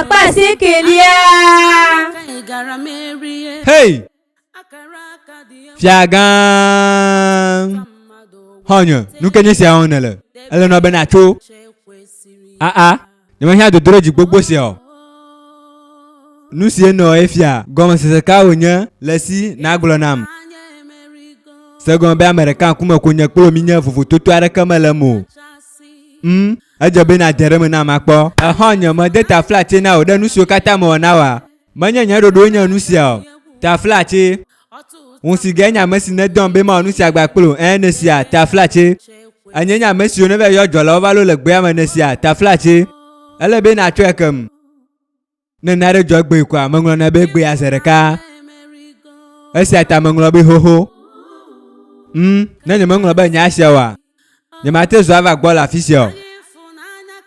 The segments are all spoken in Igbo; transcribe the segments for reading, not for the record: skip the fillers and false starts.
pasi kelia. Hey! Fiagan! Honyo, nous connaissons ça on est. Elle n'a pas nacho. Nous avons de droit du bobo c'est. Nous sommes no efia. Comme c'est ce cas où nous laissi naglonam. Second be américain kuma kunya kpolo minya fufu toto ara kamala mo. Ajabe na dereme na makpo. Honyo mo de ta flat na o de nu so kata mo na wa. Manya nya dodo nya nu sia. Ta flat won si genya mesi na don be ma nu sia gba kpolo ne sia ta flat. Anyanya mesi o ne be yo jola o ba lo le gbe ama ne sia ta flat. Ele be na twekam. Ne na re jogbe kwa manglo na be gbe azereka. Esi ta manglo be hoho. Na nyama ngolo ba nya sia wa. Nyama te zo ava gbo la fisio.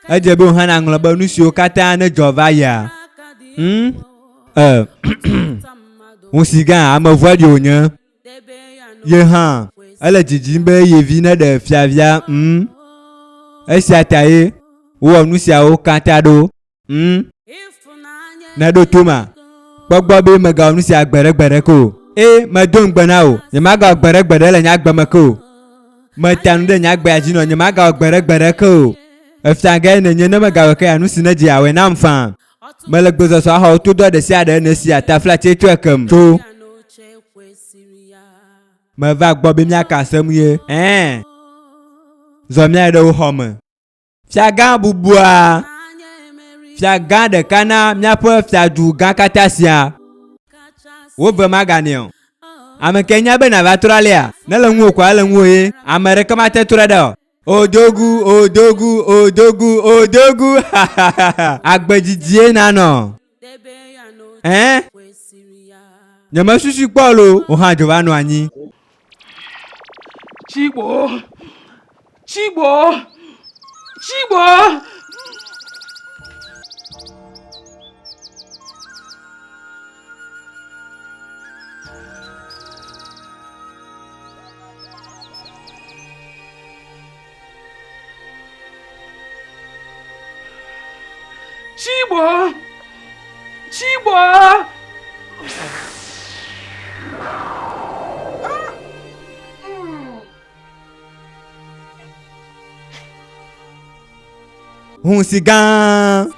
Ajebu hana ngolo ba nu sio kata na jova ya. On siga ama voix di onya. Ye ha. Ala jijimbe ye vina de fiavia. Esi ataye. Wo nu sia o kata do. Na do tuma. Gbogbo be maga nu sia gbere ko. Ma don gbanao nyama ga gbere le nya gbamako ma tanu de nya gba ajino nyama ga gbere ko afta ne nyene ma ga ka anu sinaji awe na mfa mala gbozo so ha to do de sia de na sia ta flat e twekam to ma va gbo be nya ka sam ye zo mya de wo hom fia ga bubua fia ga de kana mya po fia du ga katasia wo be maganion ame kenya be na vatralia na la nwo kwa la nwo ye amerika ma te trada odogu agbejijie na no nyama susu polo o ha jovano anyi chigbo hun sigan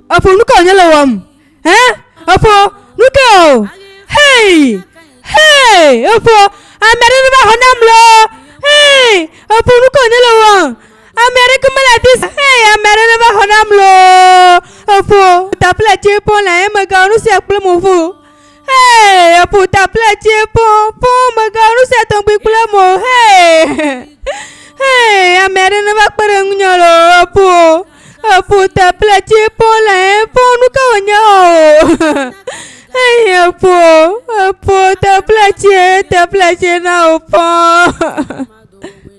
Apo nuka nyala wam. Apo nuka. Hey. Apo amere na honamlo. Hey. Apo nuka nyala wam. Amere kumalatis. Hey, amere na honamlo. Apo tapla chepo na emaga nu Sokple mofu. Hey, apo tapla chepo maga nu se tombi kula mo. Hey, amere na pare nyalo apo. Apo tapla chepo la po nuka onyo. Hey apo tapla che na opo.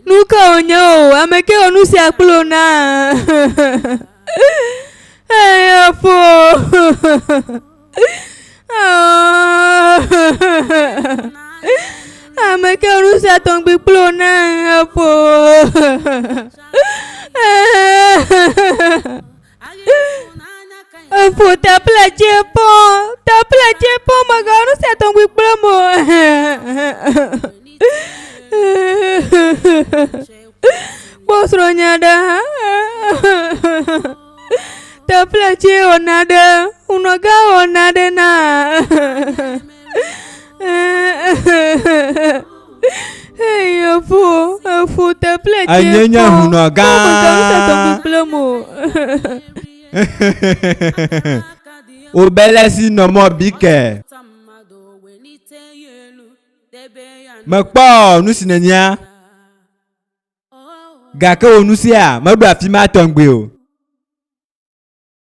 Nuka onyo ameke onu Sokple na. Hey apo. Ameke onu se tombi plona apo. Apo tapla chepo magano se tombi plomo. Bosro nyada. Tapla che onada, unoga onada na. Faut te plaît. Anyenya hunoga. Obelesi no mo bike. Makpo nusinenya. Gaka onusia, mabra fi ma tongbe o.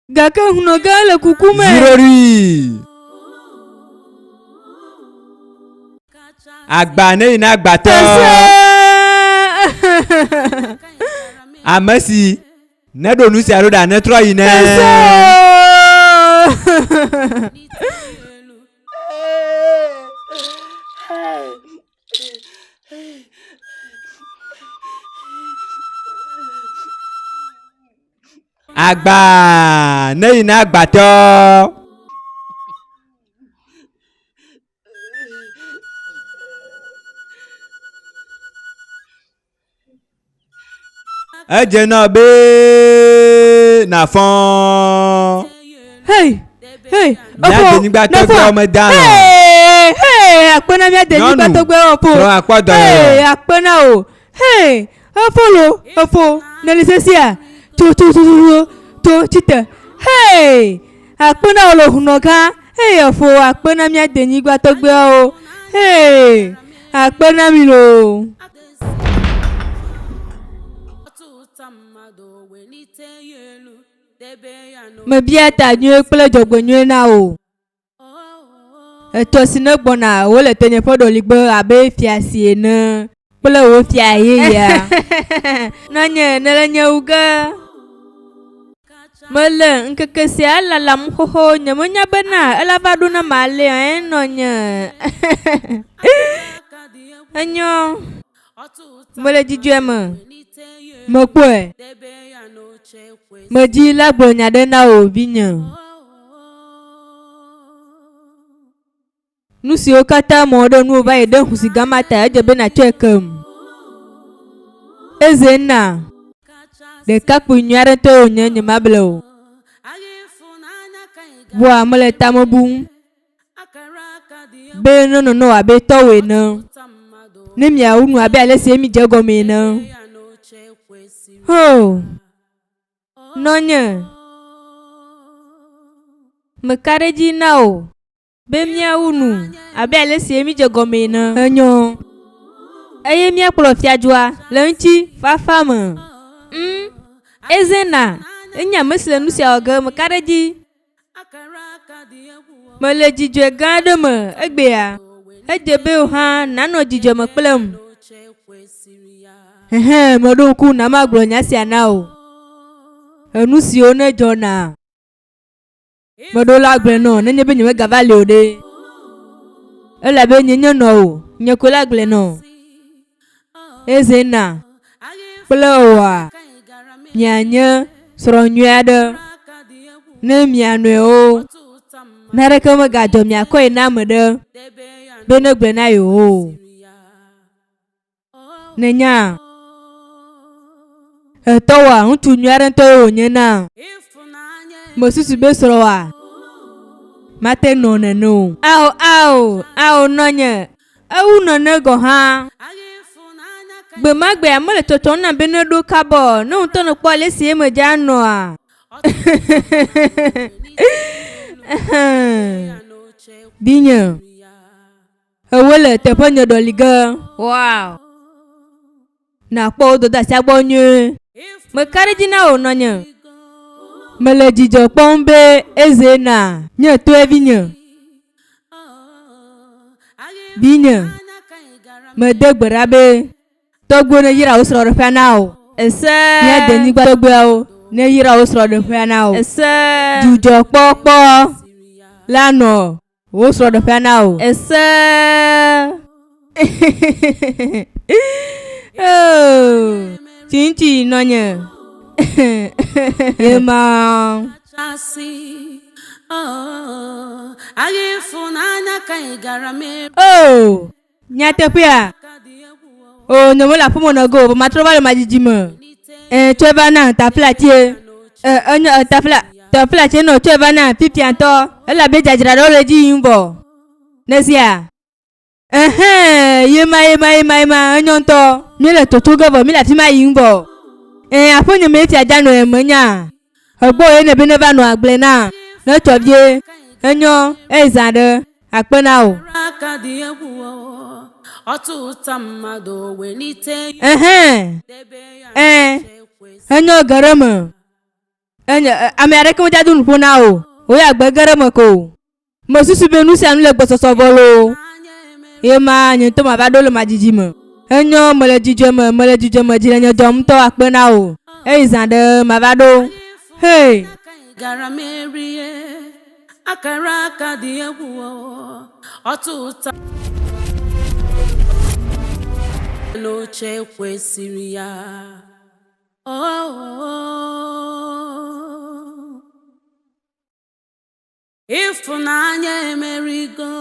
Gaka hunoga le kukume. Zirori. Agba ne ina agbato. Amasi. Nedo nusia ro da netro yi ne. Agba ne ina agbato. Eje na be na fon. Hey. Nya denigba to gbe ọmọ dano. Hey, apena mi denigba to gbe opo. Ro apodo. Hey, apena o. Hey, opolo, nelisesia. To chita. Hey, apena lo hunoga. Hey, ofo apena mi denigba to gbe o. Hey, apena mi lo. Me bia ta nyu kple jogbenyu na o. Eto sine gbona wo le tenye podo ligbe abe fiasie ne kple wo fia ye ya. Nanye nelenye uga. Mele nkeke sia lalam hoho nyamonya bena elava duna male nonye. Anyo. Mele jijeme. Mokwe. Meji lagbo nyade na obinya. Nusi okata modo nu ba ede husigamata ejebe na chekem. Ezenna. De kakpu nyare to onye nyemablo. Bua mele tamobu. Be no abe towe no. Nimya unu abe alesi emi jegome no. Ho. Nonye. Mekareji nao. Bemia unu. Abe alesi emi jegome no. Enyo. Eye mia klofia jua. Lenchi fafama. Ezena. Enya mesle nusia oge mekareji. Mele jijwe gade me. Egbea. Ejebe oha nano jijwe mekplem. Modoku na maglo nyasi anao. Enusi one jona. Modola gbleno nenye be nyewe gavale ode. Ela be nyenye no. Nyekola gbleno. Ezena. Plewa. Nyanye sronyade. Ne mianwe o. Nareke me gajo miako enamede. Bene gblena yo. Nenya. Etowa ntu nyare nto onye na. Mosusu be soro wa. Mate no ne no. Ao nonye. Au no ne go ha. Gbe magbe amole toto na be ne do kabo. No nto no po le si e ja no a. Binya. Ewele te ponye doliga. Wow. Na po do da sagbonye. Me kareji na o nonye. Mele jijo pombe ezena. Nye to evinye. Binya. Me degberabe. Togbo ne yira osro de fanao. Ese. Nye denigba togbo o. Ne yira osro de fanao. Ese. Jijo popo. Lano. Osro de fanao. Ese. Oh. Chinchi nonye. Ema. Oh. Nyate pia. Oh, nyomola fumo na go. Matrova le majijima. Cheva na ta flatie. Ta flatie no cheva na pipi anto. Ela be jajira do leji imbo. Nesia. Yema nyonto. Mi le totoga bo mi la tima yimbo. Aponye me ti aja no emanya. Ogbo ye ne be ne ba no agble na. Na tobie. Enyo ezade akpena o. Enyo garama. Enyo America mo jadun pona o. O ya gbe garama ko. Mo susu be nu se anu le gbososo bolo. Yema nyin to ma ba dolo majiji mo. Enyo mele jije mo jire nyo dom to akpena o. Ezade ma ba do. Hey. Akaraka di egwu ọtụtụ n'oche kwesịrị ya ịfụnanya emerigo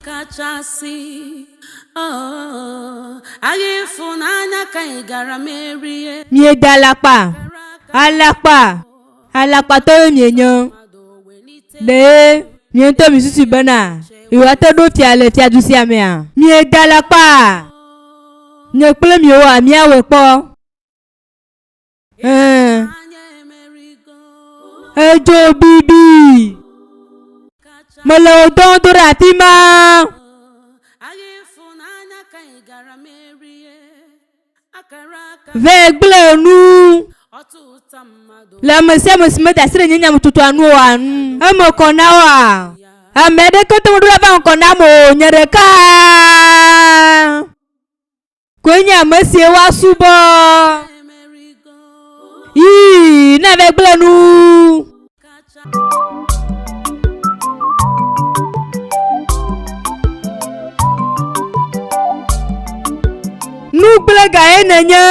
kachasị agha ịfụnanya ka ị gara merie Mi edalapa alapa to mienyo de mi to mi susu bana iwa to do fiale ti adu si amia mi edalapa ne pele mi wa mi awe po ejo bibi molo don do ratima vegle nu la mese me da sire nyanya mututu anu wa amo kona wa amede ko to do ba kona mo nyereka kwenya mesie wa subo yi na vegle nu nu blega enenya